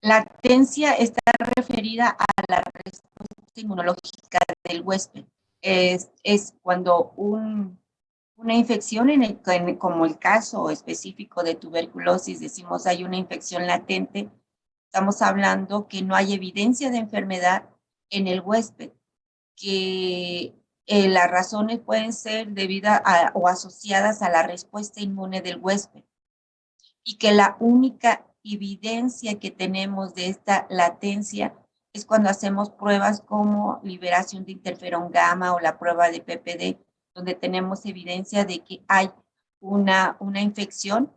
latencia está referida a la respuesta inmunológica del huésped. Es cuando una infección, como el caso específico de tuberculosis, decimos hay una infección latente, estamos hablando que no hay evidencia de enfermedad en el huésped, que las razones pueden ser debidas o asociadas a la respuesta inmune del huésped, y que la única evidencia que tenemos de esta latencia es cuando hacemos pruebas como liberación de interferón gamma o la prueba de PPD, donde tenemos evidencia de que hay una infección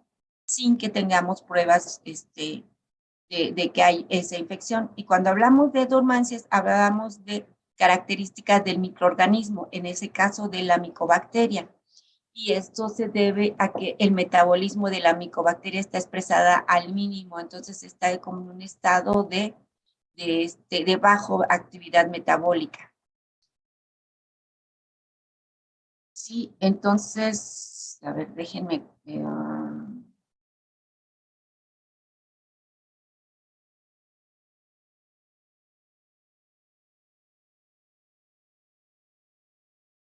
sin que tengamos pruebas de que hay esa infección. Y cuando hablamos de dormancias, hablamos de características del microorganismo, en ese caso de la micobacteria. Y esto se debe a que el metabolismo de la micobacteria está expresada al mínimo, entonces está como en un estado de bajo actividad metabólica. Sí, entonces, a ver, déjenme.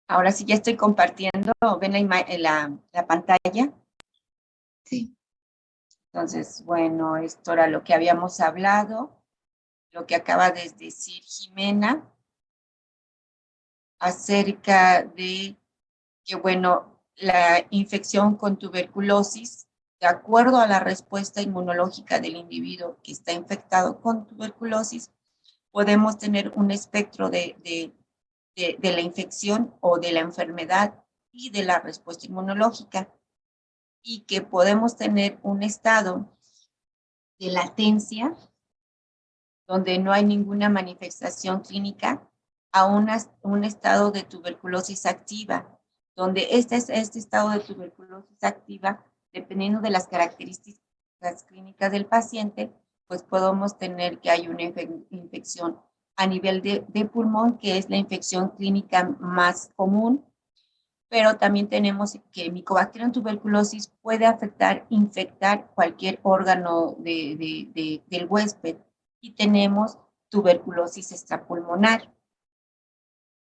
Ahora sí ya estoy compartiendo, ven la pantalla. Sí. Entonces, bueno, esto era lo que habíamos hablado, lo que acaba de decir Jimena acerca de que, bueno, la infección con tuberculosis, de acuerdo a la respuesta inmunológica del individuo que está infectado con tuberculosis, podemos tener un espectro de la infección o de la enfermedad y de la respuesta inmunológica, y que podemos tener un estado de latencia donde no hay ninguna manifestación clínica a un estado de tuberculosis activa, donde este estado de tuberculosis activa, dependiendo de las características clínicas del paciente, pues podemos tener que hay una infección a nivel de pulmón, que es la infección clínica más común, pero también tenemos que Mycobacterium tuberculosis puede infectar cualquier órgano del huésped, y tenemos tuberculosis extrapulmonar.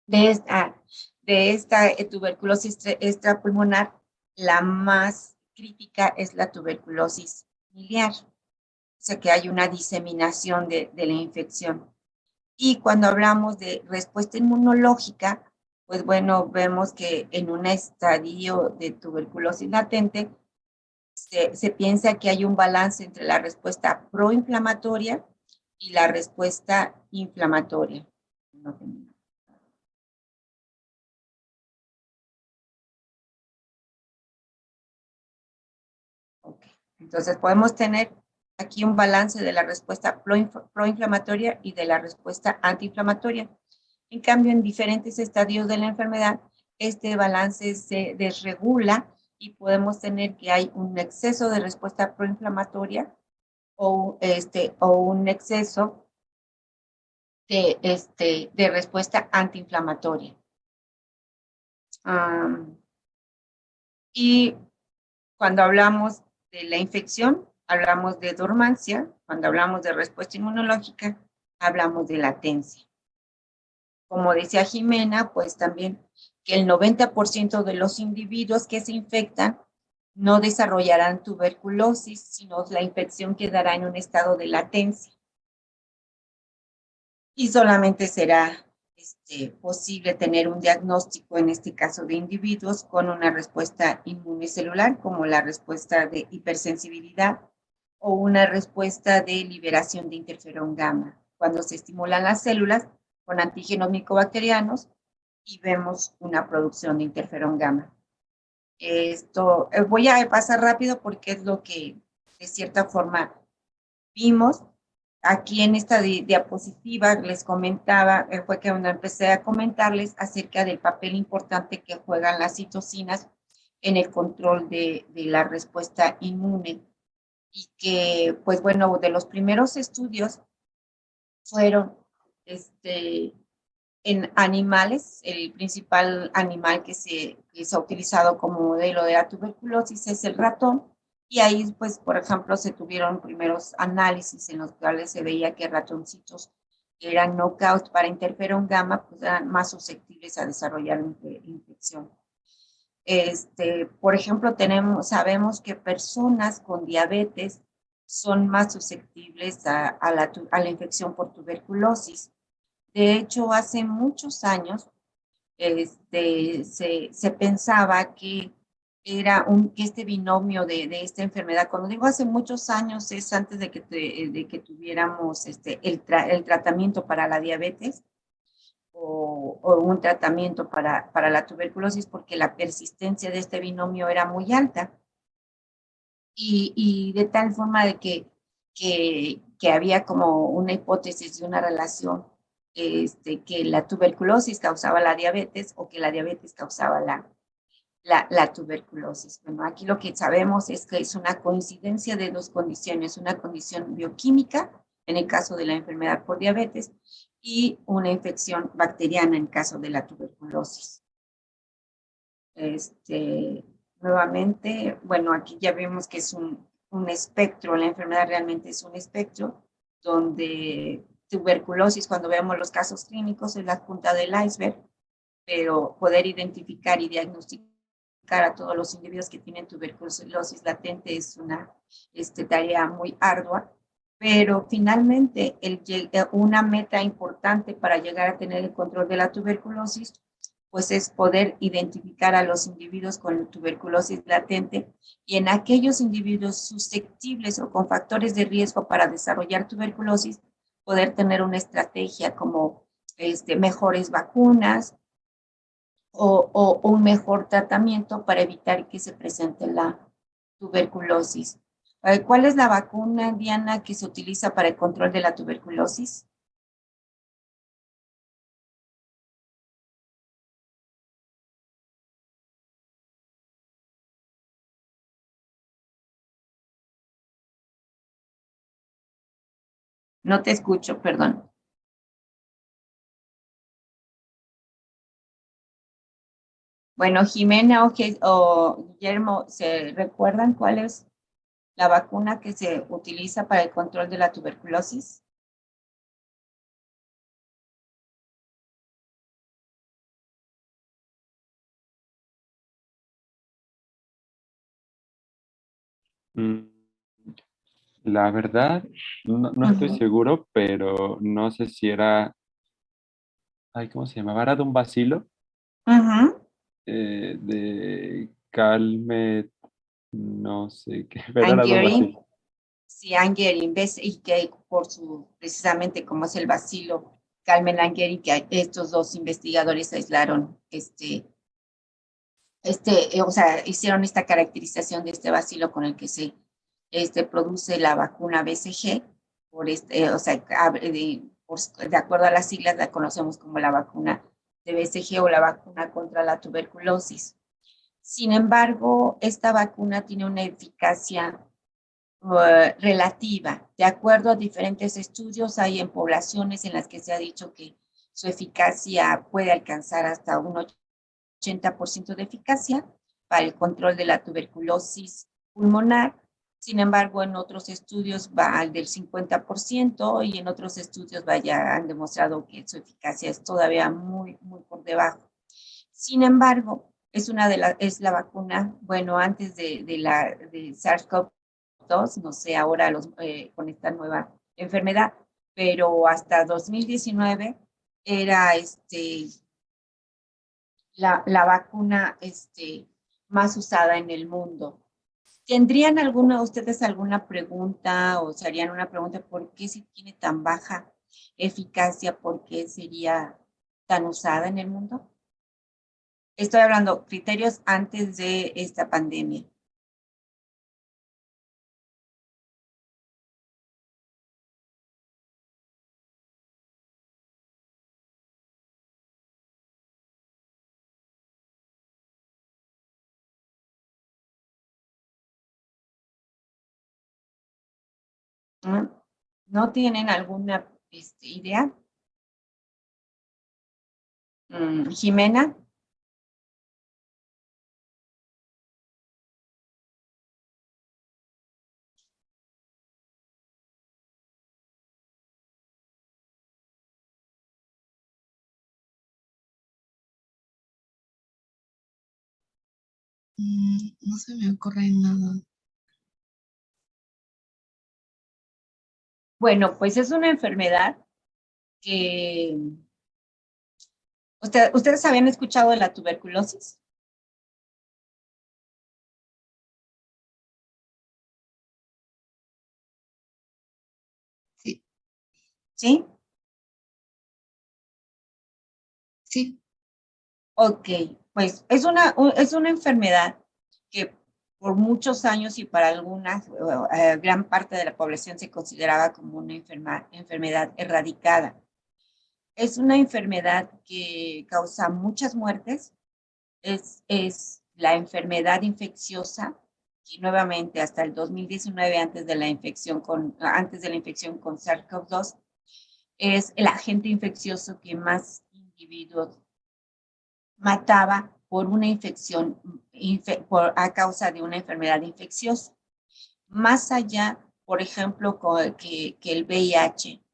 De esta tuberculosis extrapulmonar, la más crítica es la tuberculosis miliar, o sea que hay una diseminación de la infección. Y cuando hablamos de respuesta inmunológica, pues bueno, vemos que en un estadio de tuberculosis latente se piensa que hay un balance entre la respuesta proinflamatoria y la respuesta inflamatoria. Okay. Entonces podemos tener aquí un balance de la respuesta proinflamatoria y de la respuesta antiinflamatoria. En cambio, en diferentes estadios de la enfermedad, este balance se desregula y podemos tener que hay un exceso de respuesta proinflamatoria o un exceso de respuesta antiinflamatoria. Y cuando hablamos de la infección, hablamos de dormancia. Cuando hablamos de respuesta inmunológica, hablamos de latencia. Como decía Jimena, pues también que el 90% de los individuos que se infectan no desarrollarán tuberculosis, sino la infección quedará en un estado de latencia. Y solamente será posible tener un diagnóstico, en este caso de individuos, con una respuesta inmunecelular, como la respuesta de hipersensibilidad o una respuesta de liberación de interferón gamma, cuando se estimulan las células con antígenos micobacterianos y vemos una producción de interferón gamma. Esto voy a pasar rápido porque es lo que de cierta forma vimos. Aquí en esta diapositiva les comentaba, fue que cuando empecé a comentarles acerca del papel importante que juegan las citocinas en el control de la respuesta inmune, y que, pues bueno, de los primeros estudios fueron en animales. El principal animal que se ha utilizado como modelo de la tuberculosis es el ratón, Y ahí, pues, por ejemplo, se tuvieron primeros análisis en los cuales se veía que ratoncitos que eran knockout para interferón gamma, pues eran más susceptibles a desarrollar infección. Por ejemplo, sabemos que personas con diabetes son más susceptibles a la infección por tuberculosis. De hecho, hace muchos años se pensaba que que este binomio de esta enfermedad, cuando digo hace muchos años, es antes de que tuviéramos el tratamiento para la diabetes o un tratamiento para la tuberculosis, porque la persistencia de este binomio era muy alta y de tal forma de que había como una hipótesis de una relación, que la tuberculosis causaba la diabetes o que la diabetes causaba la tuberculosis. Bueno, aquí lo que sabemos es que es una coincidencia de dos condiciones, una condición bioquímica, en el caso de la enfermedad por diabetes, y una infección bacteriana en el caso de la tuberculosis. Este, Nuevamente, bueno, aquí ya vemos que es un espectro, la enfermedad realmente es un espectro, donde tuberculosis, cuando vemos los casos clínicos, es la punta del iceberg, pero poder identificar y diagnosticar a todos los individuos que tienen tuberculosis latente es una tarea muy ardua, pero finalmente una meta importante para llegar a tener el control de la tuberculosis pues es poder identificar a los individuos con tuberculosis latente y en aquellos individuos susceptibles o con factores de riesgo para desarrollar tuberculosis, poder tener una estrategia como mejores vacunas o un mejor tratamiento para evitar que se presente la tuberculosis. ¿Cuál es la vacuna, Diana, que se utiliza para el control de la tuberculosis? No te escucho, perdón. Bueno, Jimena o Guillermo, ¿se recuerdan cuál es la vacuna que se utiliza para el control de la tuberculosis? Mm, La verdad, no estoy Ujú, seguro, pero no sé si era, ay, ¿cómo se llamaba? Era de un bacilo, ujú. de Calmet, no sé qué, pero era de un Angering, bacilo. sí, Angering, ¿ves? Y que por precisamente como es el bacilo, Carmen Angering, que estos dos investigadores aislaron o sea, hicieron esta caracterización de este bacilo con el que se produce la vacuna BCG, o sea, de acuerdo a las siglas la conocemos como la vacuna de BCG o la vacuna contra la tuberculosis. Sin embargo, esta vacuna tiene una eficacia relativa. De acuerdo a diferentes estudios, hay en poblaciones en las que se ha dicho que su eficacia puede alcanzar hasta un 80% de eficacia para el control de la tuberculosis pulmonar. Sin embargo, en otros estudios va al del 50% y en otros estudios vaya, han demostrado que su eficacia es todavía muy, muy por debajo. Sin embargo, es la vacuna, bueno, antes de SARS-CoV-2, no sé ahora con esta nueva enfermedad, pero hasta 2019 era la vacuna más usada en el mundo. ¿Tendrían ustedes alguna pregunta o se harían una pregunta por qué si tiene tan baja eficacia, por qué sería tan usada en el mundo? Estoy hablando criterios antes de esta pandemia. ¿No, ¿No tienen alguna idea? Jimena. No se me ocurre nada. Bueno, pues es una enfermedad que... ¿Ustedes habían escuchado de la tuberculosis? Sí, ¿Sí? sí. Ok, pues es una enfermedad que por muchos años y para algunas, gran parte de la población se consideraba como una enfermedad erradicada. Es una enfermedad que causa muchas muertes, es la enfermedad infecciosa, y nuevamente hasta el 2019, antes de la infección con SARS-CoV-2, es el agente infeccioso que más individuos mataba por una infección, a causa de una enfermedad infecciosa. Más allá, por ejemplo, que el VIH.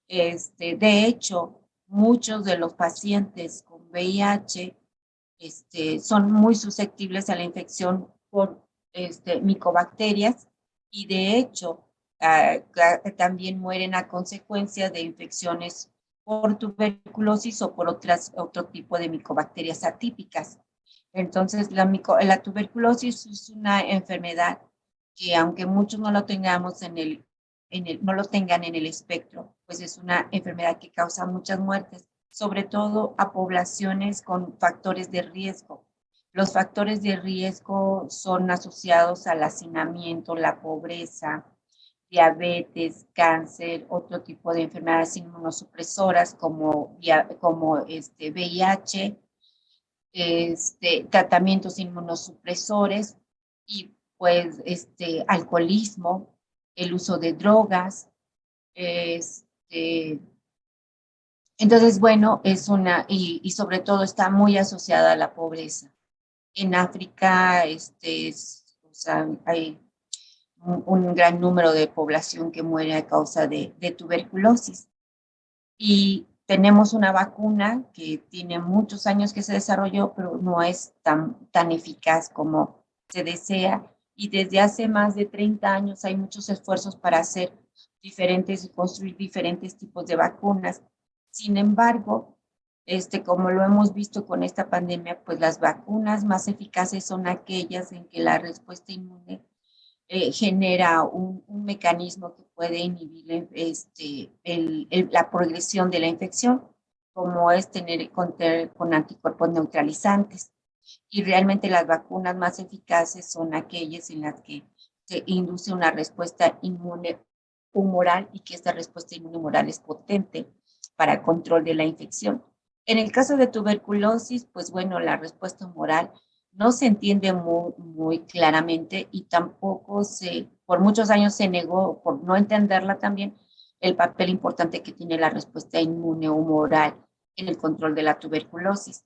De hecho, muchos de los pacientes con VIH son muy susceptibles a la infección por micobacterias, y de hecho también mueren a consecuencia de infecciones por tuberculosis o por otro tipo de micobacterias atípicas. Entonces, la tuberculosis es una enfermedad que, aunque muchos no lo tengamos no lo tengan en el espectro, pues es una enfermedad que causa muchas muertes, sobre todo a poblaciones con factores de riesgo. Los factores de riesgo son asociados al hacinamiento, la pobreza, diabetes, cáncer, otro tipo de enfermedades inmunosupresoras como VIH, tratamientos inmunosupresores y pues alcoholismo, el uso de drogas. Este, entonces, bueno, y sobre todo está muy asociada a la pobreza. En África, o sea, hay un gran número de población que muere a causa de tuberculosis. Y tenemos una vacuna que tiene muchos años que se desarrolló, pero no es tan eficaz como se desea. Y desde hace más de 30 años hay muchos esfuerzos para hacer diferentes y construir diferentes tipos de vacunas. Sin embargo, como lo hemos visto con esta pandemia, pues las vacunas más eficaces son aquellas en que la respuesta inmune genera un mecanismo que puede inhibir la progresión de la infección, como es contar con anticuerpos neutralizantes. Y realmente las vacunas más eficaces son aquellas en las que se induce una respuesta inmune humoral, y que esta respuesta inmune humoral es potente para el control de la infección. En el caso de tuberculosis, pues bueno, la respuesta humoral no se entiende muy claramente, y tampoco por muchos años se negó, por no entenderla también, el papel importante que tiene la respuesta inmune humoral en el control de la tuberculosis.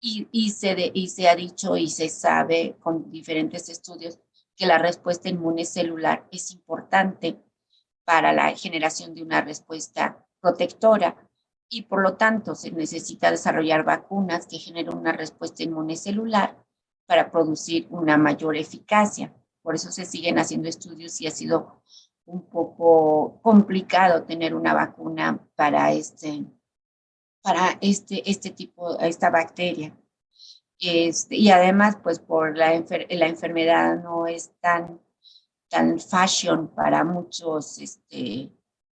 Y se ha dicho y se sabe con diferentes estudios que la respuesta inmune celular es importante para la generación de una respuesta protectora, y por lo tanto se necesita desarrollar vacunas que generen una respuesta inmune celular para producir una mayor eficacia. Por eso se siguen haciendo estudios y ha sido un poco complicado tener una vacuna para este tipo, esta bacteria. Y además, pues por la enfermedad no es tan fashion para muchos,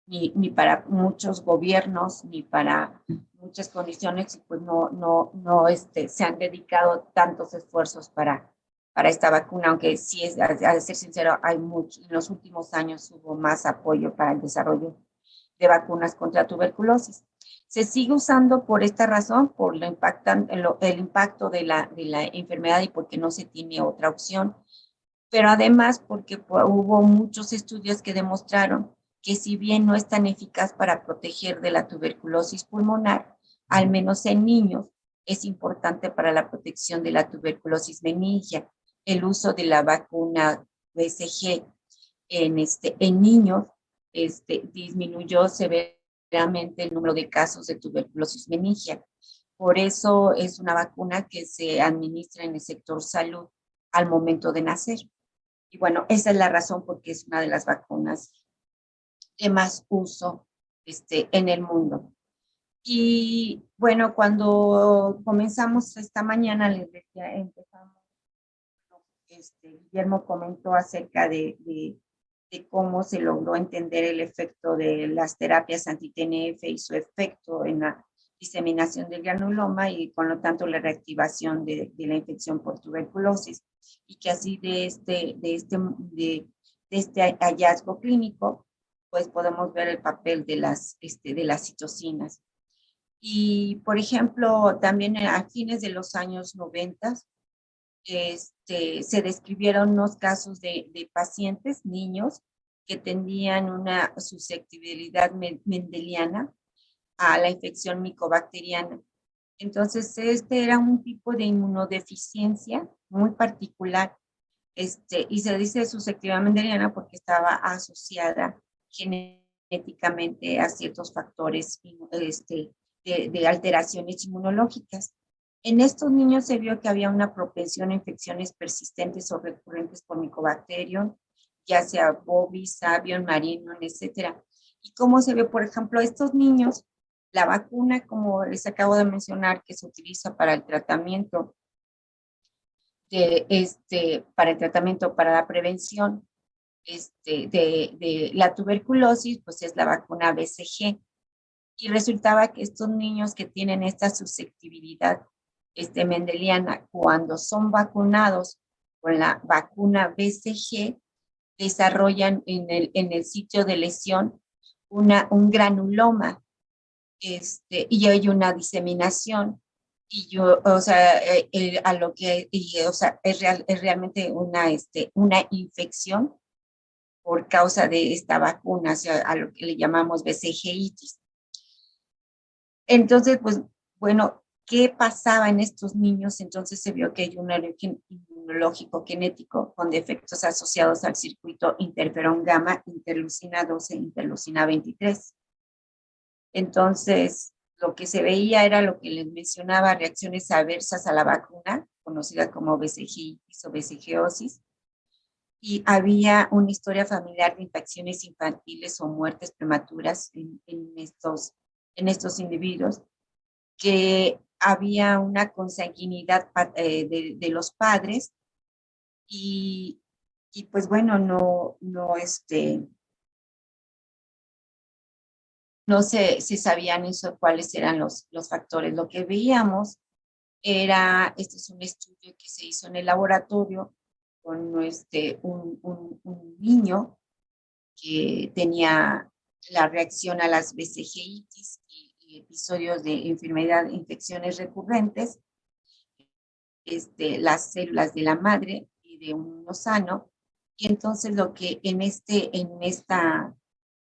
ni para muchos gobiernos, ni para muchas condiciones, y pues no se han dedicado tantos esfuerzos para esta vacuna, aunque sí a ser sincero, en los últimos años hubo más apoyo para el desarrollo de vacunas contra tuberculosis. Se sigue usando por esta razón, por el impacto de la enfermedad, y porque no se tiene otra opción, pero además porque hubo muchos estudios que demostraron que, si bien no es tan eficaz para proteger de la tuberculosis pulmonar, al menos en niños, es importante para la protección de la tuberculosis meningia. El uso de la vacuna BCG en niños disminuyó severamente el número de casos de tuberculosis meningia. Por eso es una vacuna que se administra en el sector salud al momento de nacer. Y bueno, esa es la razón porque es una de las vacunas de más uso en el mundo. Y bueno, cuando comenzamos esta mañana, les decía, empezamos, Guillermo comentó acerca de cómo se logró entender el efecto de las terapias anti-TNF y su efecto en la diseminación del granuloma y con lo tanto la reactivación de la infección por tuberculosis. Y que así de este hallazgo clínico, pues podemos ver el papel de las citocinas. Y, por ejemplo, también a fines de los años 90, se describieron unos casos de pacientes, niños, que tenían una susceptibilidad mendeliana a la infección micobacteriana. Entonces, era un tipo de inmunodeficiencia muy particular, y se dice susceptibilidad mendeliana porque estaba asociada genéticamente a ciertos factores de alteraciones inmunológicas. En estos niños se vio que había una propensión a infecciones persistentes o recurrentes por Mycobacterium, ya sea bovis, avian, marinon, etcétera. Y cómo se ve, por ejemplo, estos niños, la vacuna, como les acabo de mencionar, que se utiliza para el tratamiento para la prevención de la tuberculosis, pues es la vacuna BCG. Y resultaba que estos niños que tienen esta susceptibilidad mendeliana, cuando son vacunados con la vacuna BCG, desarrollan en el sitio de lesión un granuloma, y hay una diseminación. Y yo, o sea, a lo que, o sea, es realmente una infección por causa de esta vacuna, o sea, a lo que le llamamos BCG-itis. Entonces, pues, bueno, ¿qué pasaba en estos niños? Entonces se vio que hay un origen inmunológico genético con defectos asociados al circuito interferón gamma, interleucina 12, interleucina 23. Entonces, lo que se veía era lo que les mencionaba, reacciones adversas a la vacuna, conocida como BCG-itis o BCG-osis, y había una historia familiar de infecciones infantiles o muertes prematuras en estos individuos, que había una consanguinidad de los padres y pues bueno, no se sabían eso, cuáles eran los factores. Lo que veíamos era, este es un estudio que se hizo en el laboratorio con un niño que tenía la reacción a las BCG-itis y episodios de enfermedad, infecciones recurrentes, las células de la madre y de un niño sano. Y entonces lo que en esta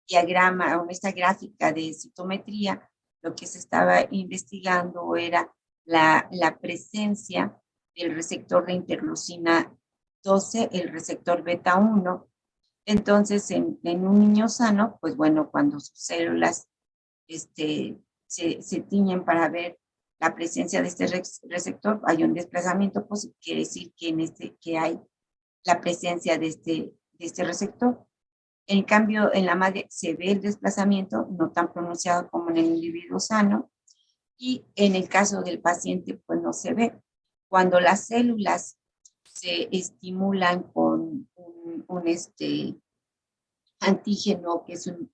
diagrama o en esta gráfica de citometría, lo que se estaba investigando era la presencia del receptor de interleucina 12, el receptor beta 1. Entonces, en un niño sano, pues bueno, cuando sus células se tiñen para ver la presencia de este receptor, hay un desplazamiento, pues quiere decir que hay la presencia de este receptor. En cambio, en la madre se ve el desplazamiento, no tan pronunciado como en el individuo sano, y en el caso del paciente, pues no se ve. Cuando las células se estimulan con un antígeno, que es un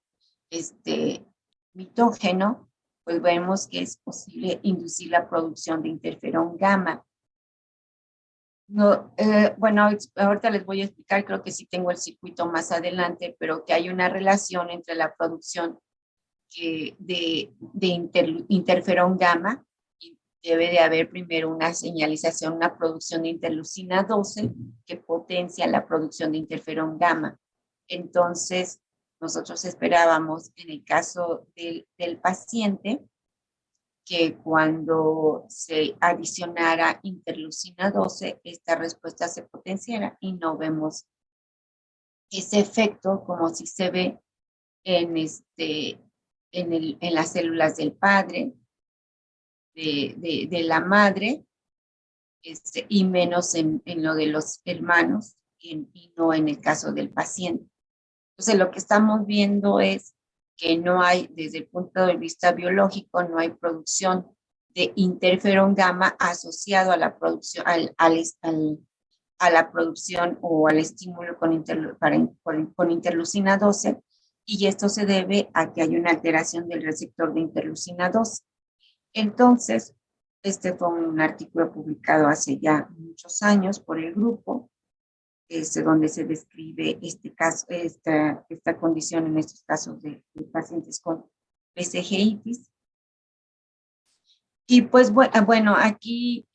mitógeno, pues vemos que es posible inducir la producción de interferón gamma. No, bueno, ahorita les voy a explicar, creo que sí tengo el circuito más adelante, pero que hay una relación entre la producción de interferón gamma, y debe de haber primero una señalización, una producción de interleucina 12 que potencia la producción de interferón gamma. Entonces, nosotros esperábamos en el caso del paciente que cuando se adicionara interleucina 12, esta respuesta se potenciara y no vemos ese efecto como si se ve en, en las células del padre, de la madre y menos en lo de los hermanos y no en el caso del paciente. Entonces, lo que estamos viendo es que no hay, desde el punto de vista biológico, no hay producción de interferón gamma asociado a la producción, a la producción o al estímulo con interleucina 12, y esto se debe a que hay una alteración del receptor de interleucina 12. Entonces, este fue un artículo publicado hace ya muchos años por el grupo, donde se describe este caso, esta condición en estos casos de pacientes con PCGitis. Y pues bueno, aquí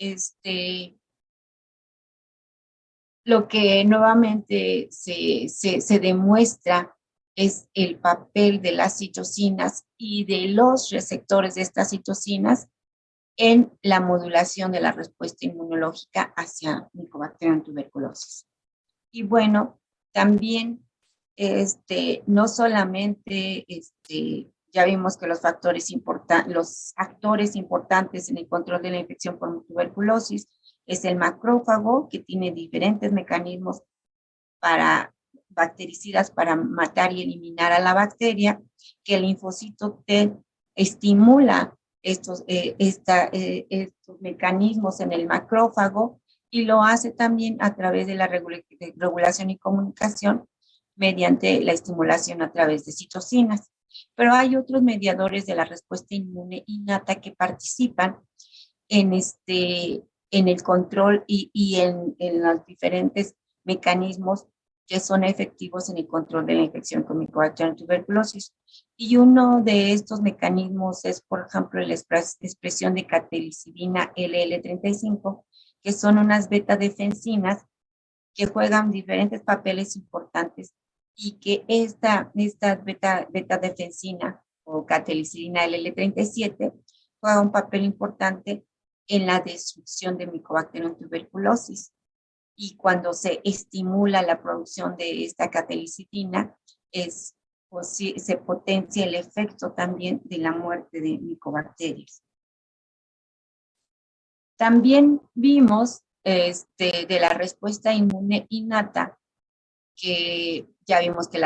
lo que nuevamente se demuestra es el papel de las citocinas y de los receptores de estas citocinas en la modulación de la respuesta inmunológica hacia Mycobacterium tuberculosis. Y bueno, también no solamente ya vimos que los actores importantes en el control de la infección por tuberculosis es el macrófago, que tiene diferentes mecanismos bactericidas para matar y eliminar a la bacteria, que el linfocito T estimula estos mecanismos en el macrófago, y lo hace también a través de la regulación y comunicación mediante la estimulación a través de citocinas. Pero hay otros mediadores de la respuesta inmune innata que participan en el control y en los diferentes mecanismos que son efectivos en el control de la infección con Mycobacterium tuberculosis. Y uno de estos mecanismos es, por ejemplo, la expresión de catelicidina LL35, que son unas beta-defensinas que juegan diferentes papeles importantes, y que esta beta-defensina o catelicidina LL37 juega un papel importante en la destrucción de Mycobacterium tuberculosis. Y cuando se estimula la producción de esta catelicidina, se potencia el efecto también de la muerte de micobacterias. También vimos de la respuesta inmune innata, que ya vimos que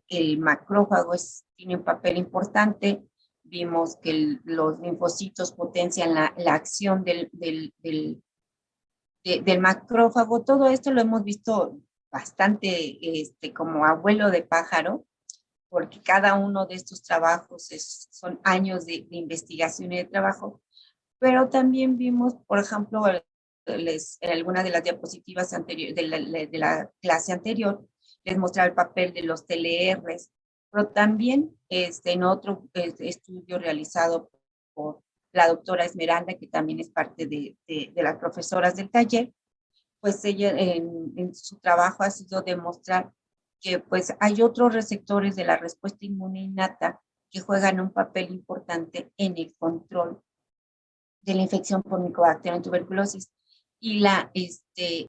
el macrófago tiene un papel importante. Vimos que los linfocitos potencian la acción del macrófago. Todo esto lo hemos visto bastante como abuelo de pájaro, porque cada uno de estos trabajos son años de investigación y de trabajo. Pero también vimos, por ejemplo, en alguna de las diapositivas de la clase anterior, les mostraba el papel de los TLRs, pero también en otro estudio realizado por la doctora Esmeralda, que también es parte de las profesoras del taller, pues ella en su trabajo ha sido demostrar que pues hay otros receptores de la respuesta inmune innata que juegan un papel importante en el control de la infección por Mycobacterium tuberculosis, y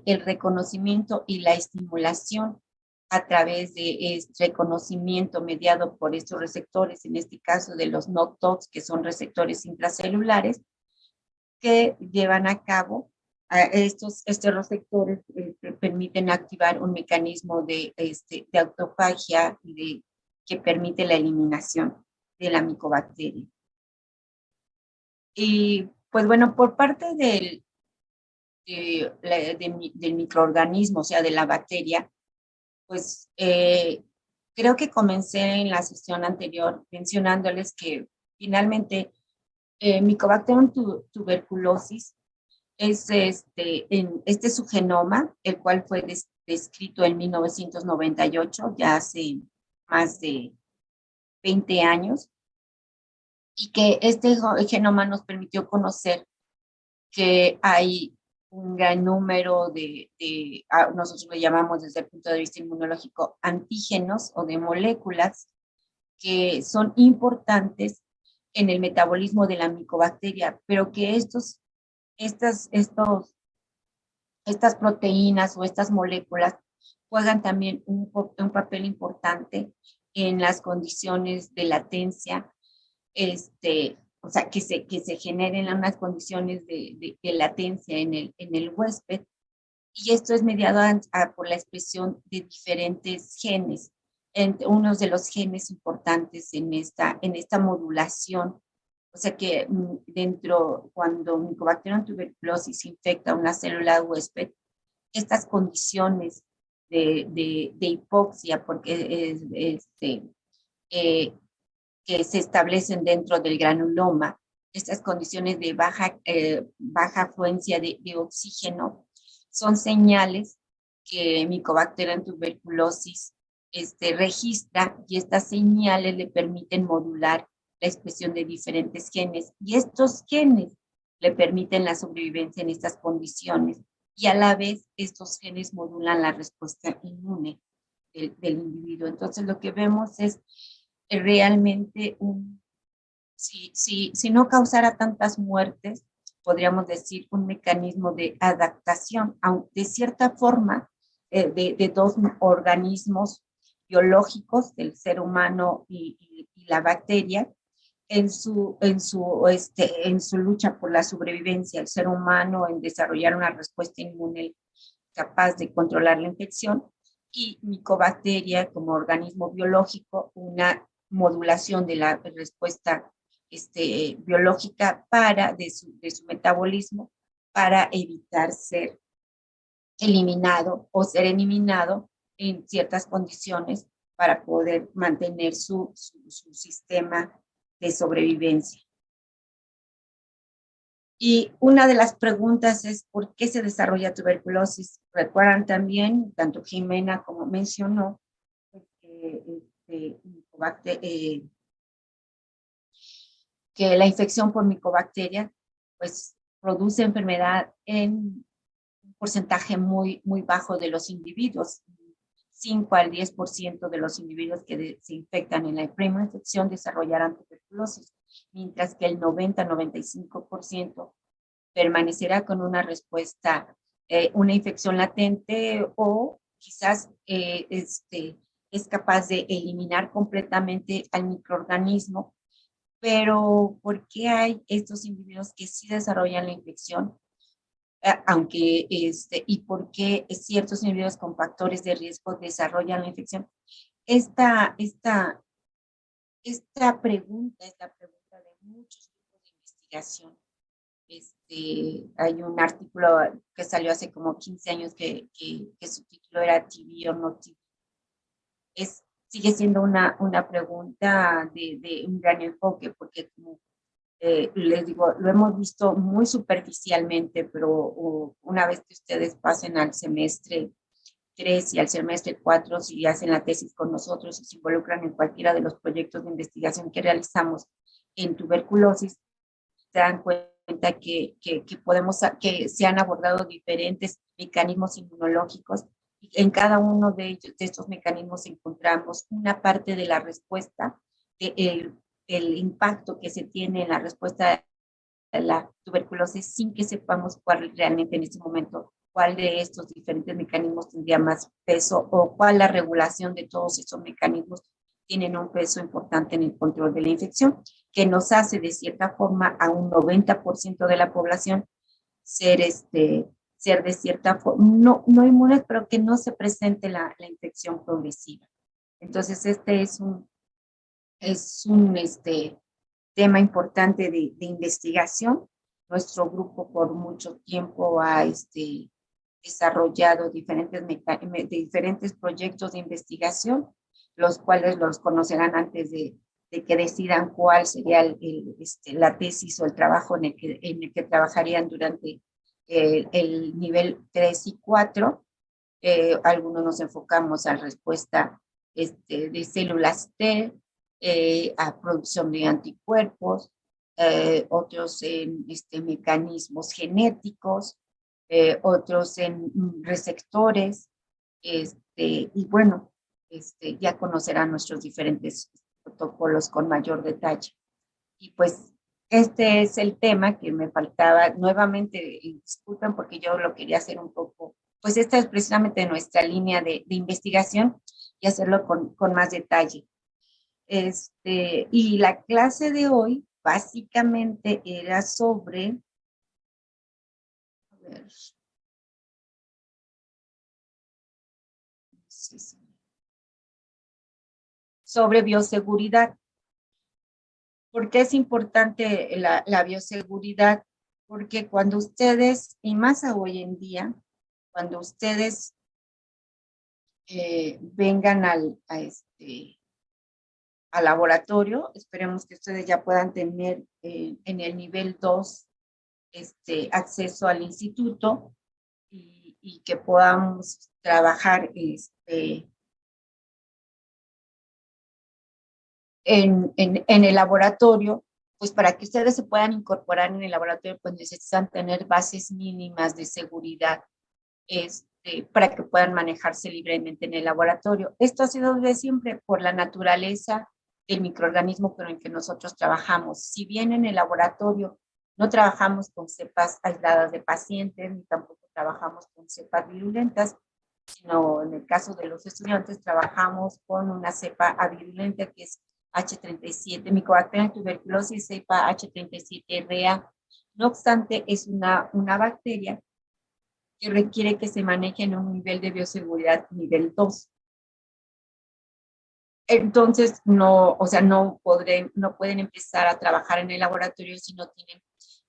el reconocimiento y la estimulación a través de reconocimiento mediado por estos receptores, en este caso de los NOTOX, que son receptores intracelulares, que llevan a cabo estos receptores permiten activar un mecanismo de autofagia que permite la eliminación de la micobacteria. Y pues bueno, por parte del microorganismo, o sea, de la bacteria, pues creo que comencé en la sesión anterior mencionándoles que finalmente Mycobacterium tuberculosis es su genoma, el cual fue descrito en 1998, ya hace más de 20 años, y que este genoma nos permitió conocer que hay un gran número nosotros lo llamamos desde el punto de vista inmunológico, antígenos o de moléculas que son importantes en el metabolismo de la micobacteria, pero que estas proteínas o estas moléculas juegan también un papel importante en las condiciones de latencia, o sea, que se generen unas condiciones de latencia en el huésped, y esto es mediado por la expresión de diferentes genes. Uno de los genes importantes en esta modulación, o sea que cuando Mycobacterium tuberculosis infecta una célula huésped, estas condiciones de hipoxia, porque eh, que se establecen dentro del granuloma, estas condiciones de baja afluencia de oxígeno, son señales que Mycobacterium tuberculosis registra, y estas señales le permiten modular la expresión de diferentes genes, y estos genes le permiten la sobrevivencia en estas condiciones, y a la vez estos genes modulan la respuesta inmune del individuo. Entonces lo que vemos es realmente si no causara tantas muertes, podríamos decir un mecanismo de adaptación, aunque de cierta forma, de dos organismos biológicos, del ser humano y la bacteria, en su lucha por la sobrevivencia, el ser humano en desarrollar una respuesta inmune capaz de controlar la infección, y Mycobacteria como organismo biológico, una modulación de la respuesta biológica de su metabolismo, para evitar ser eliminado o ser eliminado en ciertas condiciones, para poder mantener su sistema de sobrevivencia. Y una de las preguntas es, ¿por qué se desarrolla tuberculosis? Recuerdan también, tanto Jimena como mencionó, que la infección por Mycobacteria pues produce enfermedad en un porcentaje muy, muy bajo de los individuos. 5 al 10% de los individuos que se infectan en la primera infección desarrollarán tuberculosis, mientras que el 90-95% permanecerá con una respuesta, una infección latente, o quizás es capaz de eliminar completamente al microorganismo. Pero ¿por qué hay estos individuos que sí desarrollan la infección? Y por qué ciertos individuos con factores de riesgo desarrollan la infección? Esta pregunta es la pregunta de muchos grupos de investigación. Hay un artículo que salió hace como 15 años que su título era TB o no TB. Sigue siendo una pregunta de un gran enfoque, porque como les digo, lo hemos visto muy superficialmente, pero una vez que ustedes pasen al semestre 3 y al semestre 4, si hacen la tesis con nosotros y se involucran en cualquiera de los proyectos de investigación que realizamos en tuberculosis, se dan cuenta que se han abordado diferentes mecanismos inmunológicos, y en cada uno de estos mecanismos encontramos una parte de la respuesta, el impacto que se tiene en la respuesta a la tuberculosis, sin que sepamos realmente en este momento cuál de estos diferentes mecanismos tendría más peso, o cuál la regulación de todos estos mecanismos tienen un peso importante en el control de la infección, que nos hace de cierta forma a un 90% de la población ser de cierta forma, no inmunes, pero que no se presente la infección progresiva. Entonces, este es un tema importante de investigación. Nuestro grupo por mucho tiempo ha desarrollado diferentes proyectos de investigación, los cuales los conocerán antes de que decidan cuál sería la tesis o el trabajo en el que trabajarían durante el nivel 3 y 4. Algunos nos enfocamos a respuesta de células T, a producción de anticuerpos, otros en mecanismos genéticos, otros en receptores, y bueno, ya conocerán nuestros diferentes protocolos con mayor detalle. Y pues este es el tema que me faltaba. Nuevamente, disculpen porque yo lo quería hacer un poco, pues esta es precisamente nuestra línea de investigación, y hacerlo con más detalle. Y la clase de hoy básicamente era sobre, a ver, sobre bioseguridad. ¿Por qué es importante la bioseguridad? Porque cuando ustedes, y más hoy en día, cuando ustedes vengan al laboratorio, esperemos que ustedes ya puedan tener en el nivel 2 acceso al instituto y que podamos trabajar en el laboratorio, pues para que ustedes se puedan incorporar en el laboratorio, pues necesitan tener bases mínimas de seguridad para que puedan manejarse libremente en el laboratorio. Esto ha sido desde siempre por la naturaleza del microorganismo con el que nosotros trabajamos. Si bien en el laboratorio no trabajamos con cepas aisladas de pacientes, ni tampoco trabajamos con cepas virulentas, sino en el caso de los estudiantes trabajamos con una cepa avirulenta que es H37, Mycobacterium tuberculosis, cepa H37RA. No obstante, es una bacteria que requiere que se maneje en un nivel de bioseguridad nivel 2. Entonces, no pueden empezar a trabajar en el laboratorio si no tienen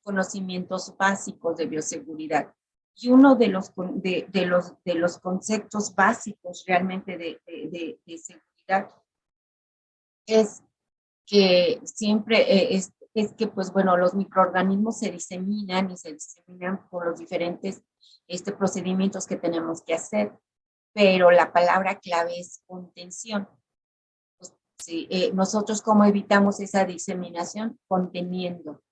conocimientos básicos de bioseguridad. Y uno de los conceptos básicos realmente de seguridad es que siempre es que, pues bueno, los microorganismos se diseminan por los diferentes procedimientos que tenemos que hacer, pero la palabra clave es contención. Pues, sí, nosotros, ¿cómo evitamos esa diseminación? Conteniendo.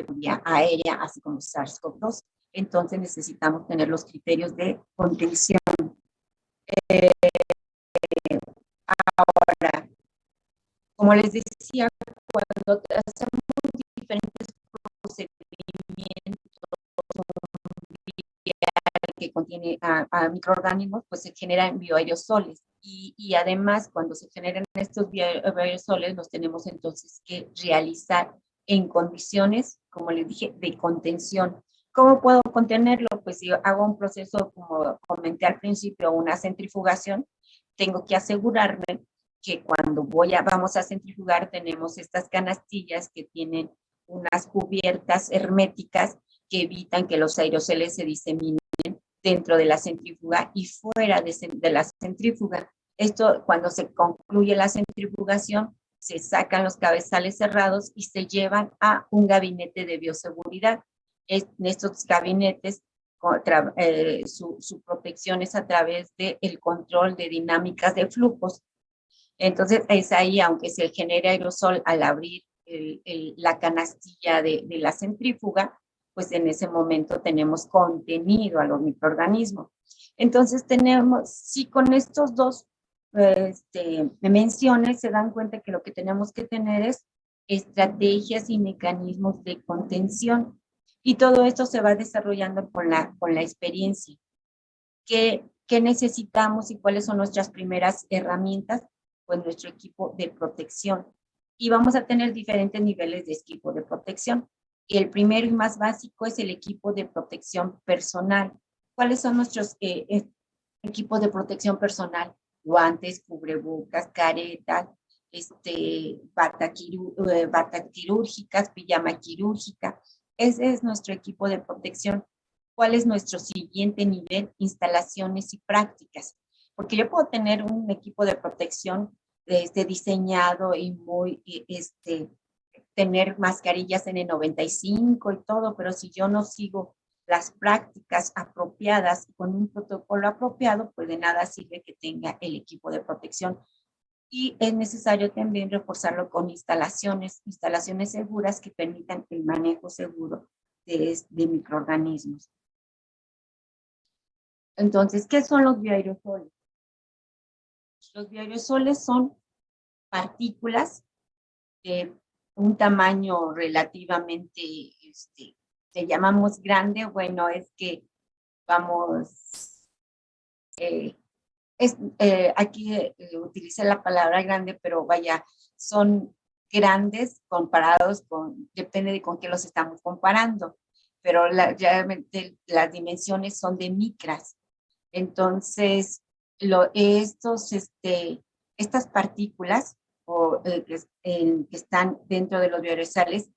Vía aérea, así como SARS-CoV-2. Entonces necesitamos tener los criterios de contención. Ahora, como les decía, cuando hacemos diferentes procedimientos que contiene a microorganismos, pues se generan bioaerosoles. Y además, cuando se generan estos bioaerosoles, los tenemos entonces que realizar en condiciones, como les dije, de contención. ¿Cómo puedo contenerlo? Pues si hago un proceso, como comenté al principio, una centrifugación, tengo que asegurarme que cuando vamos a centrifugar tenemos estas canastillas que tienen unas cubiertas herméticas que evitan que los aerosoles se diseminen dentro de la centrífuga y fuera de la centrífuga. Esto, cuando se concluye la centrifugación, se sacan los cabezales cerrados y se llevan a un gabinete de bioseguridad. En estos gabinetes, su protección es a través del control de dinámicas de flujos. Entonces, es ahí, aunque se genere aerosol al abrir la canastilla de la centrífuga, pues en ese momento tenemos contenido a los microorganismos. Entonces tenemos, si con estos dos menciones se dan cuenta que lo que tenemos que tener es estrategias y mecanismos de contención. Y todo esto se va desarrollando con la experiencia. ¿Qué necesitamos y cuáles son nuestras primeras herramientas? Pues nuestro equipo de protección. Y vamos a tener diferentes niveles de equipo de protección. El primero y más básico es el equipo de protección personal. ¿Cuáles son nuestros equipos de protección personal? Guantes, cubrebocas, caretas, bata quirúrgicas, pijama quirúrgica. Ese es nuestro equipo de protección. ¿Cuál es nuestro siguiente nivel? Instalaciones y prácticas. Porque yo puedo tener un equipo de protección diseñado y muy tener mascarillas N95 y todo, pero si yo no sigo las prácticas apropiadas con un protocolo apropiado, pues de nada sirve que tenga el equipo de protección. Y es necesario también reforzarlo con instalaciones seguras que permitan el manejo seguro de microorganismos. Entonces, ¿qué son los bioaerosoles? Los bioaerosoles son partículas de un tamaño relativamente, le llamamos grande, bueno, es que vamos, aquí utilicé la palabra grande, pero vaya, son grandes comparados con, depende de con qué los estamos comparando, pero realmente las dimensiones son de micras. Entonces, estas partículas que están dentro de los bioaerosoles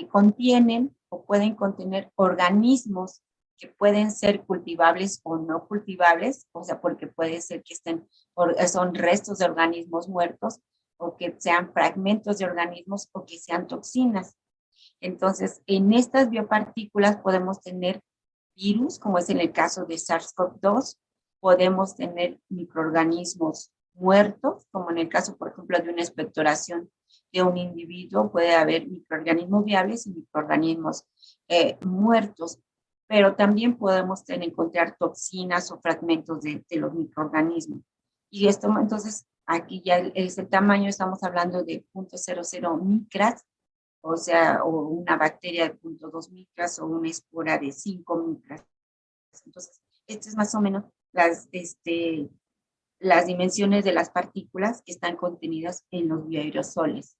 contienen o pueden contener organismos que pueden ser cultivables o no cultivables, o sea, porque puede ser que son restos de organismos muertos, o que sean fragmentos de organismos, o que sean toxinas. Entonces, en estas biopartículas podemos tener virus, como es en el caso de SARS-CoV-2, podemos tener microorganismos muertos, como en el caso, por ejemplo, de una expectoración de un individuo, puede haber microorganismos viables y microorganismos muertos, pero también podemos encontrar toxinas o fragmentos de los microorganismos. Y esto, entonces, aquí ya es el tamaño, estamos hablando de 0.00 micras, o sea, o una bacteria de 0.2 micras o una espora de 5 micras. Entonces, estas es más o menos las dimensiones de las partículas que están contenidas en los bioaerosoles.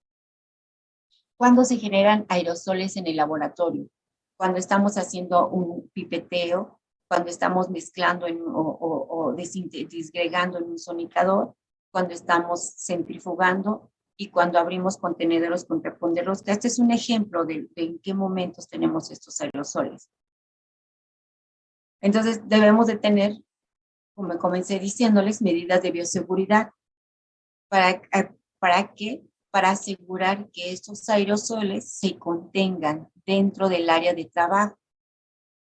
¿Cuándo se generan aerosoles en el laboratorio? Cuando estamos haciendo un pipeteo, cuando estamos mezclando o disgregando en un sonicador, cuando estamos centrifugando y cuando abrimos contenedores con reponderos. Este es un ejemplo de en qué momentos tenemos estos aerosoles. Entonces, debemos de tener, como comencé diciéndoles, medidas de bioseguridad. ¿Para qué? Para asegurar que estos aerosoles se contengan dentro del área de trabajo.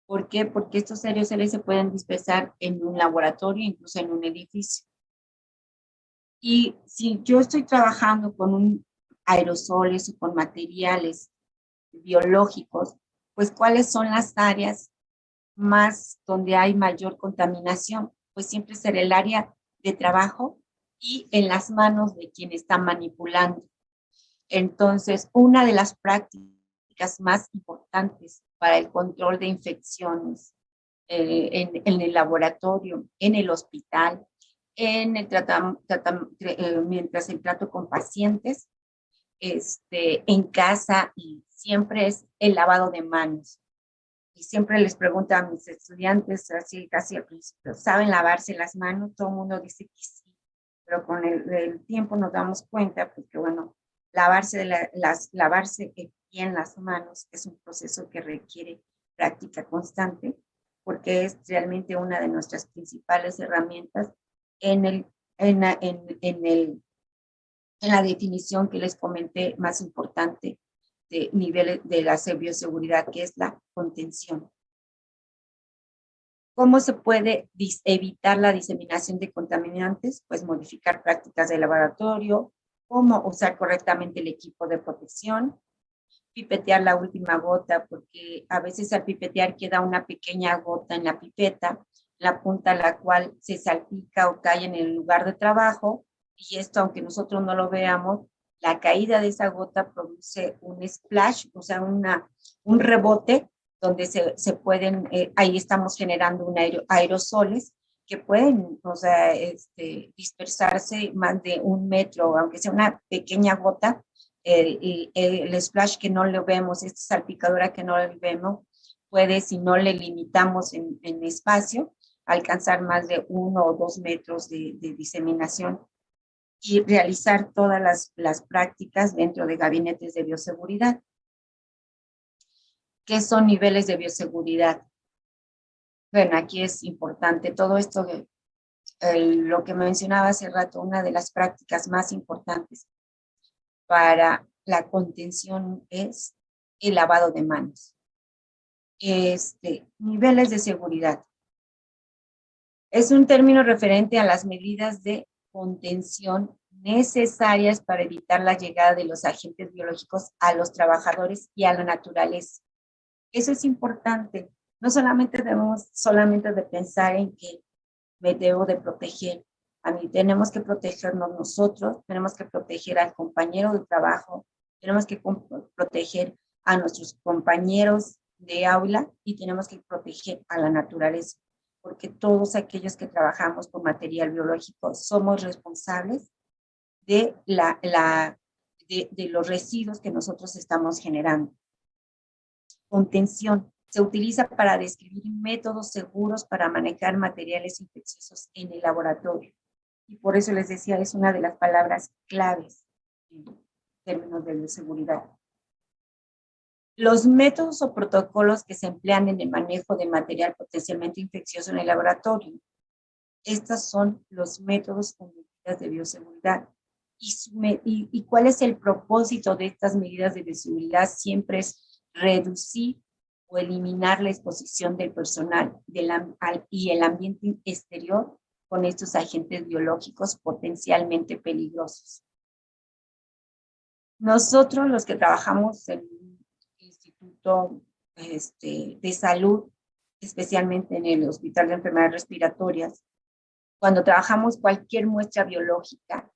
¿Por qué? Porque estos aerosoles se pueden dispersar en un laboratorio, incluso en un edificio. Y si yo estoy trabajando con aerosoles o con materiales biológicos, pues ¿cuáles son las áreas más donde hay mayor contaminación? Pues siempre será el área de trabajo y en las manos de quien está manipulando. Entonces, una de las prácticas más importantes para el control de infecciones en el laboratorio, en el hospital, mientras el trato con pacientes, en casa, y siempre es el lavado de manos. Y siempre les pregunto a mis estudiantes, así casi al principio, ¿saben lavarse las manos? Todo el mundo dice que sí, pero con el tiempo nos damos cuenta, porque bueno, lavarse bien las manos es un proceso que requiere práctica constante, porque es realmente una de nuestras principales herramientas en la definición que les comenté más importante de niveles de la bioseguridad, que es la contención. ¿Cómo se puede evitar la diseminación de contaminantes? Pues modificar prácticas de laboratorio, cómo usar correctamente el equipo de protección, pipetear la última gota, porque a veces al pipetear queda una pequeña gota en la pipeta, la punta a la cual se salpica o cae en el lugar de trabajo, y esto, aunque nosotros no lo veamos, la caída de esa gota produce un splash, o sea, un rebote, donde se pueden, ahí estamos generando aerosoles que pueden, o sea, dispersarse más de 1 metro, aunque sea una pequeña gota. El splash que no lo vemos, esta salpicadura que no lo vemos, puede, si no le limitamos en espacio, alcanzar más de 1 o 2 metros de diseminación, y realizar todas las prácticas dentro de gabinetes de bioseguridad. ¿Qué son niveles de bioseguridad? Bueno, aquí es importante todo esto, lo que mencionaba hace rato, una de las prácticas más importantes para la contención es el lavado de manos. Niveles de seguridad. Es un término referente a las medidas de contención necesarias para evitar la llegada de los agentes biológicos a los trabajadores y a la naturaleza. Eso es importante. No solamente debemos de pensar en que me debo de proteger, A mí tenemos que protegernos nosotros, tenemos que proteger al compañero de trabajo, tenemos que proteger a nuestros compañeros de aula y tenemos que proteger a la naturaleza, porque todos aquellos que trabajamos con material biológico somos responsables de, de los residuos que nosotros estamos generando. Contención. Se utiliza para describir métodos seguros para manejar materiales infecciosos en el laboratorio. Y por eso les decía, es una de las palabras claves en términos de bioseguridad. Los métodos o protocolos que se emplean en el manejo de material potencialmente infeccioso en el laboratorio. Estos son los métodos o medidas de bioseguridad. ¿Y cuál es el propósito de estas medidas de bioseguridad? Siempre es reducir o eliminar la exposición del personal y el ambiente exterior con estos agentes biológicos potencialmente peligrosos. Nosotros, los que trabajamos en el Instituto de Salud, especialmente en el Hospital de Enfermedades Respiratorias, cuando trabajamos cualquier muestra biológica,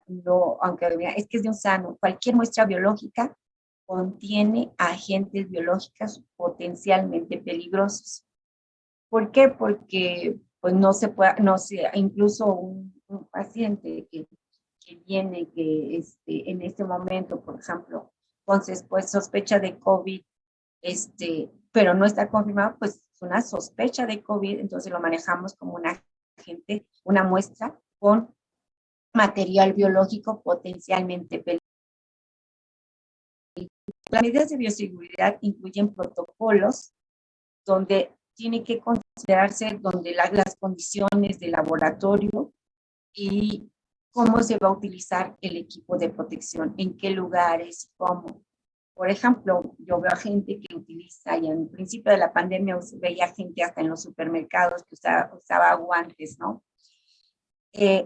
no, aunque es que es de un sano, cualquier muestra biológica contiene agentes biológicos potencialmente peligrosos. ¿Por qué? Porque pues no se puede, incluso un paciente que viene, que en este momento, por ejemplo, entonces pues sospecha de COVID, pero no está confirmado, pues es una sospecha de COVID, entonces lo manejamos como una muestra con material biológico potencialmente peligroso. Las medidas de bioseguridad incluyen protocolos donde tiene que considerarse las condiciones de laboratorio y cómo se va a utilizar el equipo de protección, en qué lugares, cómo. Por ejemplo, yo veo a gente que utiliza, y en el principio de la pandemia veía gente hasta en los supermercados que usaba guantes, ¿no?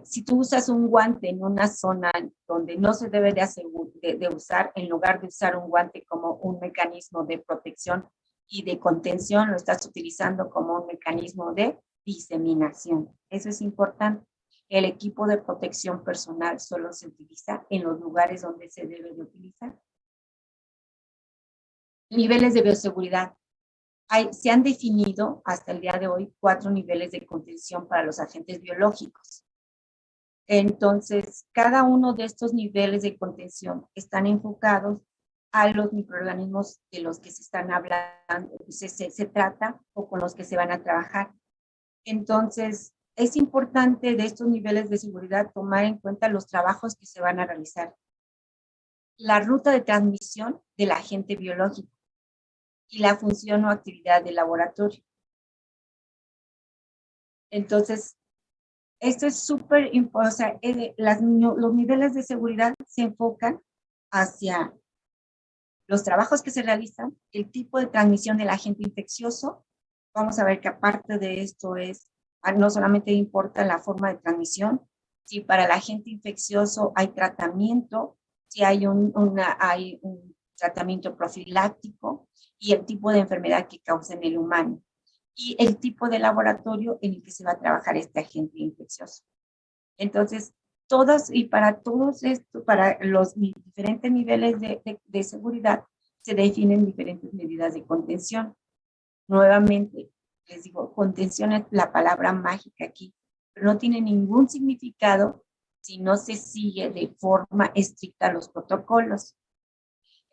Si tú usas un guante en una zona donde no se debe de usar, en lugar de usar un guante como un mecanismo de protección y de contención, lo estás utilizando como un mecanismo de diseminación. Eso es importante. El equipo de protección personal solo se utiliza en los lugares donde se debe de utilizar. Niveles de bioseguridad. Se han definido hasta el día de hoy 4 niveles de contención para los agentes biológicos. Entonces, cada uno de estos niveles de contención están enfocados a los microorganismos de los que se están hablando, se trata o con los que se van a trabajar. Entonces, es importante de estos niveles de seguridad tomar en cuenta los trabajos que se van a realizar, la ruta de transmisión del agente biológico y la función o actividad del laboratorio. Entonces, esto es súper importante, o sea, los niveles de seguridad se enfocan hacia los trabajos que se realizan, el tipo de transmisión del agente infeccioso. Vamos a ver que aparte de esto no solamente importa la forma de transmisión, si para el agente infeccioso hay tratamiento, si hay un tratamiento profiláctico y el tipo de enfermedad que causa en el humano y el tipo de laboratorio en el que se va a trabajar este agente infeccioso. Entonces, para los diferentes niveles de seguridad, se definen diferentes medidas de contención. Nuevamente, les digo, contención es la palabra mágica aquí, pero no tiene ningún significado si no se sigue de forma estricta los protocolos.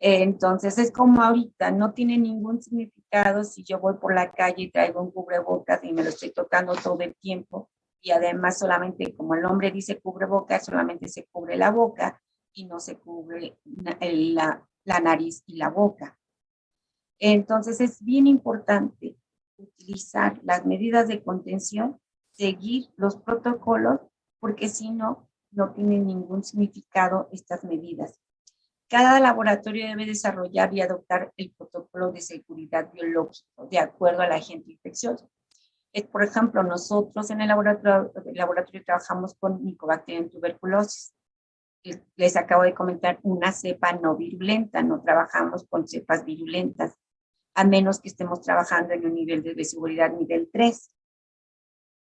Entonces, es como ahorita, no tiene ningún significado si yo voy por la calle y traigo un cubrebocas y me lo estoy tocando todo el tiempo, y además solamente, como el nombre dice cubrebocas, solamente se cubre la boca y no se cubre la nariz y la boca. Entonces, es bien importante utilizar las medidas de contención, seguir los protocolos, porque si no, no tienen ningún significado estas medidas. Cada laboratorio debe desarrollar y adoptar el protocolo de seguridad biológico de acuerdo al agente infeccioso. Por ejemplo, nosotros en el laboratorio trabajamos con Mycobacterium tuberculosis. Les acabo de comentar una cepa no virulenta, no trabajamos con cepas virulentas, a menos que estemos trabajando en un nivel de seguridad nivel 3.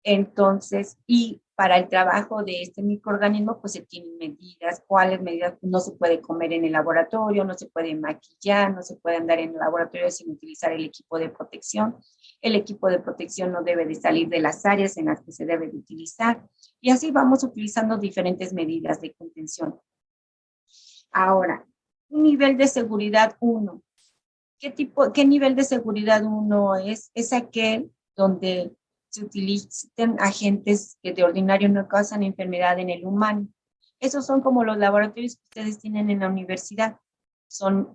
Entonces, y para el trabajo de este microorganismo, pues se tienen medidas, cuáles medidas no se puede comer en el laboratorio, no se puede maquillar, no se puede andar en el laboratorio sin utilizar el equipo de protección. El equipo de protección no debe de salir de las áreas en las que se debe de utilizar. Y así vamos utilizando diferentes medidas de contención. Ahora, un nivel de seguridad 1. ¿Qué nivel de seguridad 1 es? Es aquel donde se utilizan agentes que de ordinario no causan enfermedad en el humano. Esos son como los laboratorios que ustedes tienen en la universidad.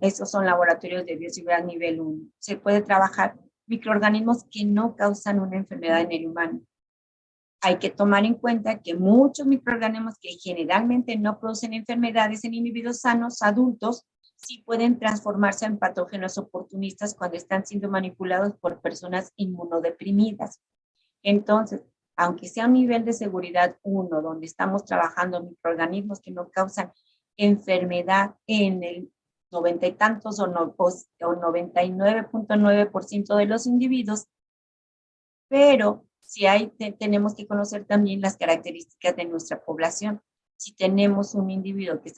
Esos son laboratorios de bioseguridad nivel 1. Se puede trabajar microorganismos que no causan una enfermedad en el humano. Hay que tomar en cuenta que muchos microorganismos que generalmente no producen enfermedades en individuos sanos, adultos, sí pueden transformarse en patógenos oportunistas cuando están siendo manipulados por personas inmunodeprimidas. Entonces, aunque sea un nivel de seguridad 1, donde estamos trabajando microorganismos que no causan enfermedad en el 90 y tantos o 99.9% de los individuos, pero si tenemos que conocer también las características de nuestra población. Si tenemos un individuo que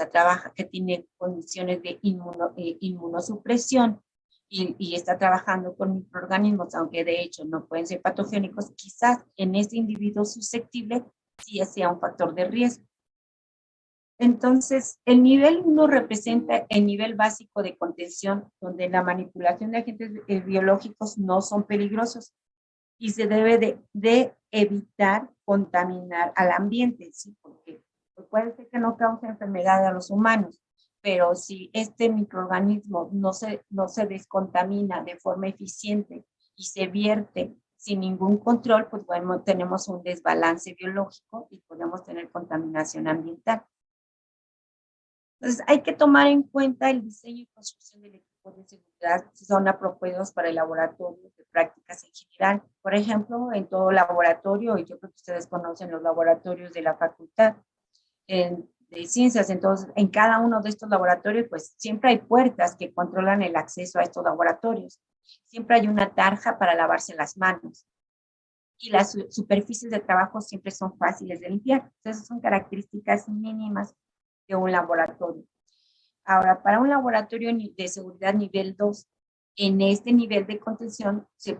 tiene condiciones de inmunosupresión y está trabajando con microorganismos, aunque de hecho no pueden ser patogénicos, quizás en ese individuo susceptible sí sea un factor de riesgo. Entonces, el nivel 1 representa el nivel básico de contención, donde la manipulación de agentes biológicos no son peligrosos y se debe de evitar contaminar al ambiente, ¿sí? Porque puede ser que no cause enfermedad a los humanos, pero si este microorganismo no se descontamina de forma eficiente y se vierte sin ningún control, pues bueno, tenemos un desbalance biológico y podemos tener contaminación ambiental. Entonces, hay que tomar en cuenta el diseño y construcción del equipo de seguridad, son apropiados para el laboratorio de prácticas en general. Por ejemplo, en todo laboratorio, y yo creo que ustedes conocen los laboratorios de la facultad de ciencias, entonces en cada uno de estos laboratorios, pues siempre hay puertas que controlan el acceso a estos laboratorios. Siempre hay una tarja para lavarse las manos. Y las superficies de trabajo siempre son fáciles de limpiar. Entonces, son características mínimas de un laboratorio. Ahora, para un laboratorio de seguridad nivel 2, en este nivel de contención se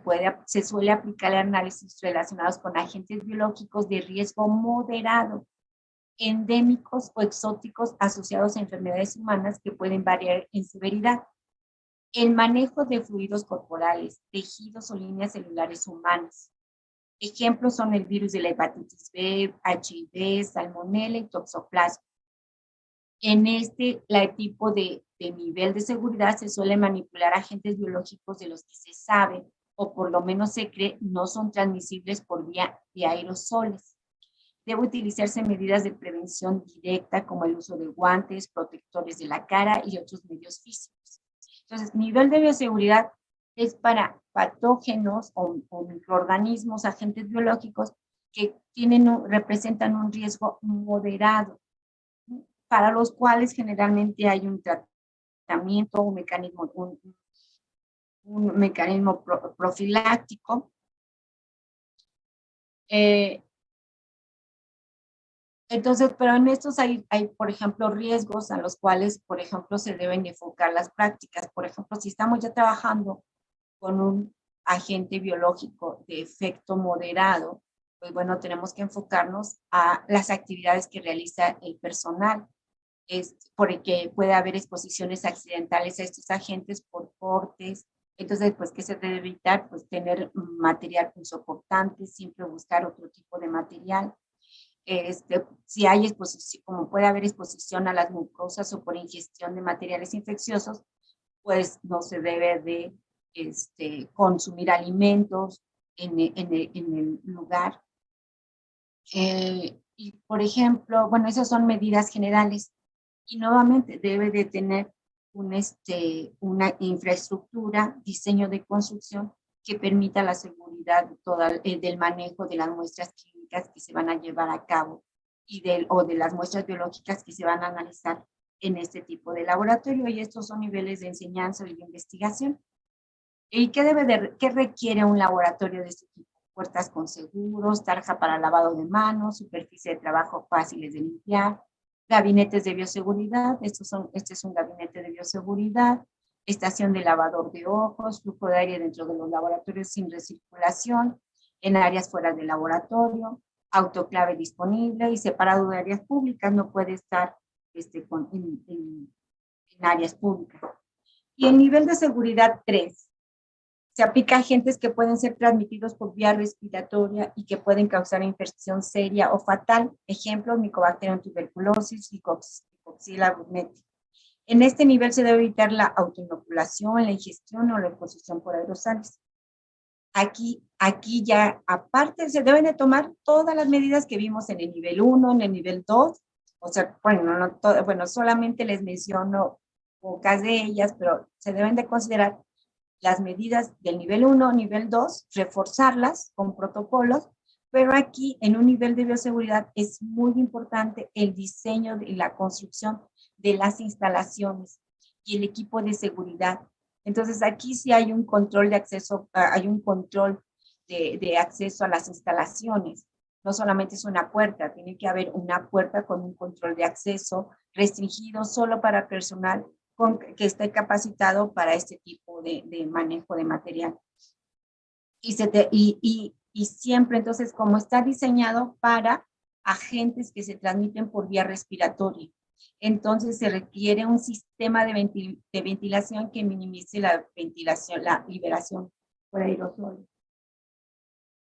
suele aplicar análisis relacionados con agentes biológicos de riesgo moderado, endémicos o exóticos asociados a enfermedades humanas que pueden variar en severidad. El manejo de fluidos corporales, tejidos o líneas celulares humanas. Ejemplos son el virus de la hepatitis B, HIV, salmonella y toxoplasma. En tipo de nivel de seguridad se suele manipular agentes biológicos de los que se sabe, o por lo menos se cree, no son transmisibles por vía de aerosoles. Debe utilizarse medidas de prevención directa como el uso de guantes, protectores de la cara y otros medios físicos. Entonces, nivel de bioseguridad es para patógenos o microorganismos, agentes biológicos que representan un riesgo moderado, para los cuales generalmente hay un tratamiento, un mecanismo profiláctico. Entonces, pero en estos hay, por ejemplo, riesgos a los cuales, por ejemplo, se deben enfocar las prácticas. Por ejemplo, si estamos ya trabajando con un agente biológico de efecto moderado, pues bueno, tenemos que enfocarnos a las actividades que realiza el personal. Porque puede haber exposiciones accidentales a estos agentes por cortes. Entonces, pues, ¿qué se debe evitar? Pues tener material punzocortante, siempre buscar otro tipo de material. Si hay exposición, como puede haber exposición a las mucosas o por ingestión de materiales infecciosos, pues no se debe de consumir alimentos en el lugar. Y, por ejemplo, bueno, esas son medidas generales. Y nuevamente debe de tener una infraestructura, diseño de construcción que permita la seguridad del manejo de las muestras clínicas que se van a llevar a cabo o de las muestras biológicas que se van a analizar en este tipo de laboratorio. Y estos son niveles de enseñanza y de investigación. ¿Y qué requiere un laboratorio de este tipo? puertas con seguros, tarja para lavado de manos, superficie de trabajo fáciles de limpiar, gabinetes de bioseguridad, este es un gabinete de bioseguridad, estación de lavador de ojos, flujo de aire dentro de los laboratorios sin recirculación, en áreas fuera del laboratorio, autoclave disponible y separado de áreas públicas, no puede estar en áreas públicas. Y el nivel de seguridad 3, se aplica a agentes que pueden ser transmitidos por vía respiratoria y que pueden causar infección seria o fatal. Ejemplo, Mycobacterium tuberculosis y Coxiella burnetii. En este nivel se debe evitar la autoinoculación, la ingestión o la exposición por aerosoles. Aquí ya, aparte, se deben de tomar todas las medidas que vimos en el nivel 1, en el nivel 2. O sea, bueno, solamente les menciono pocas de ellas, pero se deben de considerar las medidas del nivel 1, nivel 2, reforzarlas con protocolos, pero aquí en un nivel de bioseguridad es muy importante el diseño y la construcción de las instalaciones y el equipo de seguridad. Entonces aquí sí hay un control de acceso, hay un control de acceso a las instalaciones. No solamente es una puerta, tiene que haber una puerta con un control de acceso restringido solo para personal que esté capacitado para este tipo de manejo de material. Y siempre, entonces, como está diseñado para agentes que se transmiten por vía respiratoria, entonces se requiere un sistema de ventilación que minimice la ventilación, la liberación por aerosol.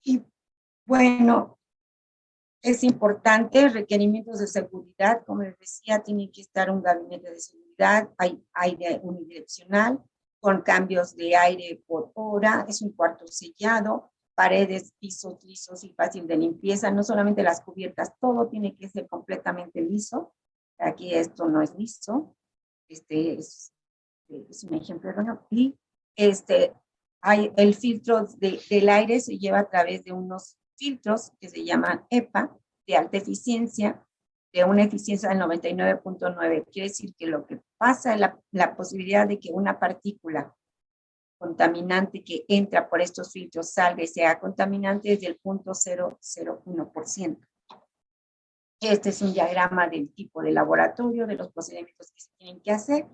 Y bueno, es importante, requerimientos de seguridad, como les decía, tiene que estar un gabinete de seguridad, hay aire unidireccional, con cambios de aire por hora, es un cuarto sellado, paredes, pisos lisos y fácil de limpieza, no solamente las cubiertas, todo tiene que ser completamente liso. Aquí esto no es liso, es un ejemplo erróneo. Y el filtro del aire se lleva a través de unos filtros que se llaman EPA, de alta eficiencia, de una eficiencia del 99.9. Quiere decir que lo que pasa es la posibilidad de que una partícula contaminante que entra por estos filtros salga y sea contaminante es del 0.001%. Este es un diagrama del tipo de laboratorio, de los procedimientos que se tienen que hacer,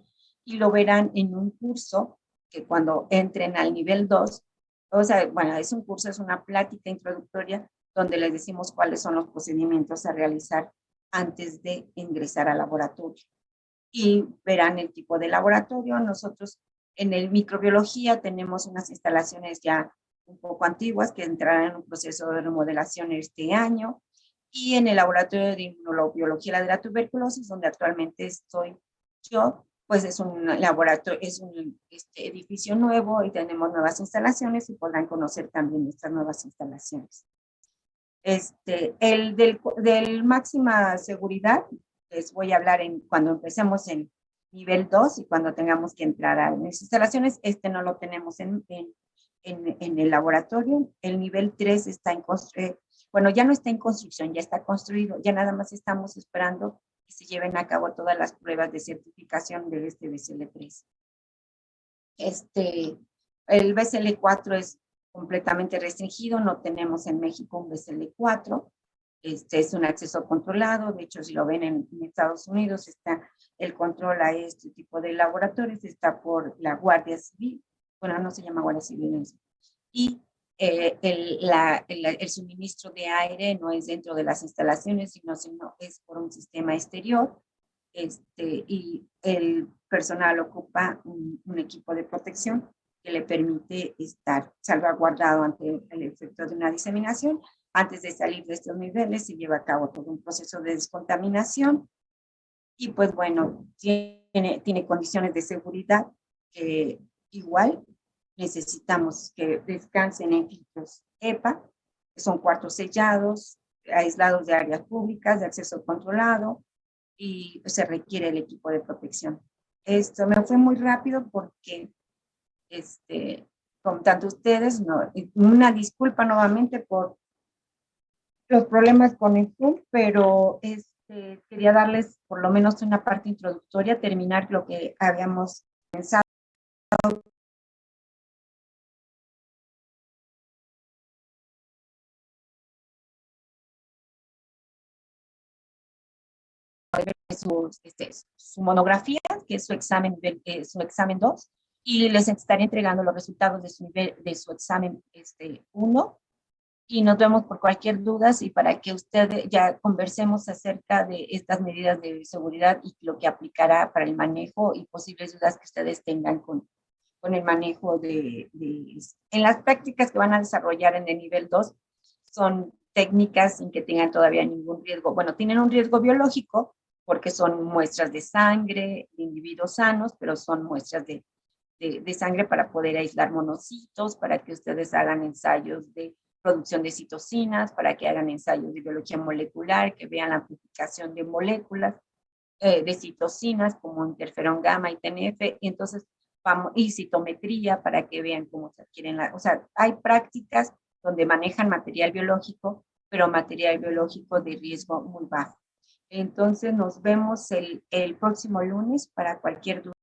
y lo verán en un curso que cuando entren al nivel 2, o sea, bueno, es un curso, es una plática introductoria donde les decimos cuáles son los procedimientos a realizar antes de ingresar al laboratorio. Y verán el tipo de laboratorio. Nosotros en el microbiología tenemos unas instalaciones ya un poco antiguas que entrarán en un proceso de remodelación este año. Y en el laboratorio de inmunobiología de la tuberculosis, donde actualmente estoy yo, pues es un laboratorio, es un edificio nuevo y tenemos nuevas instalaciones y podrán conocer también nuestras nuevas instalaciones. El del máxima seguridad, les voy a hablar cuando empecemos en nivel 2 y cuando tengamos que entrar a las instalaciones. No lo tenemos en el laboratorio. El nivel 3 está en construcción. Bueno, ya no está en construcción, ya está construido. Ya nada más estamos esperando que se lleven a cabo todas las pruebas de certificación de BCL3. El BCL4 es completamente restringido, no tenemos en México un BCL4, es un acceso controlado. De hecho, si lo ven en Estados Unidos, está el control a este tipo de laboratorios, está por la Guardia Civil, bueno, no se llama Guardia Civil, y el suministro de aire no es dentro de las instalaciones, sino es por un sistema exterior, y el personal ocupa un equipo de protección que le permite estar salvaguardado ante el efecto de una diseminación. Antes de salir de estos niveles se lleva a cabo todo un proceso de descontaminación y pues bueno, tiene condiciones de seguridad que igual necesitamos que descansen en filtros EPA, que son cuartos sellados, aislados de áreas públicas, de acceso controlado, y se requiere el equipo de protección. Esto me fue muy rápido porque, como tanto ustedes, una disculpa nuevamente por los problemas con el Zoom, pero quería darles por lo menos una parte introductoria, terminar lo que habíamos pensado. su monografía, que es su examen 2, y les estaré entregando los resultados de su examen 1, y nos vemos por cualquier duda y para que ustedes ya conversemos acerca de estas medidas de seguridad y lo que aplicará para el manejo y posibles dudas que ustedes tengan con el manejo en las prácticas que van a desarrollar en el nivel 2, son técnicas sin que tengan todavía ningún riesgo. Bueno, tienen un riesgo biológico porque son muestras de sangre de individuos sanos, pero son muestras de sangre para poder aislar monocitos, para que ustedes hagan ensayos de producción de citocinas, para que hagan ensayos de biología molecular, que vean la amplificación de moléculas, de citocinas como interferón gamma y TNF, y entonces y citometría para que vean cómo se adquieren o sea, hay prácticas donde manejan material biológico, pero material biológico de riesgo muy bajo. Entonces nos vemos el próximo lunes para cualquier duda.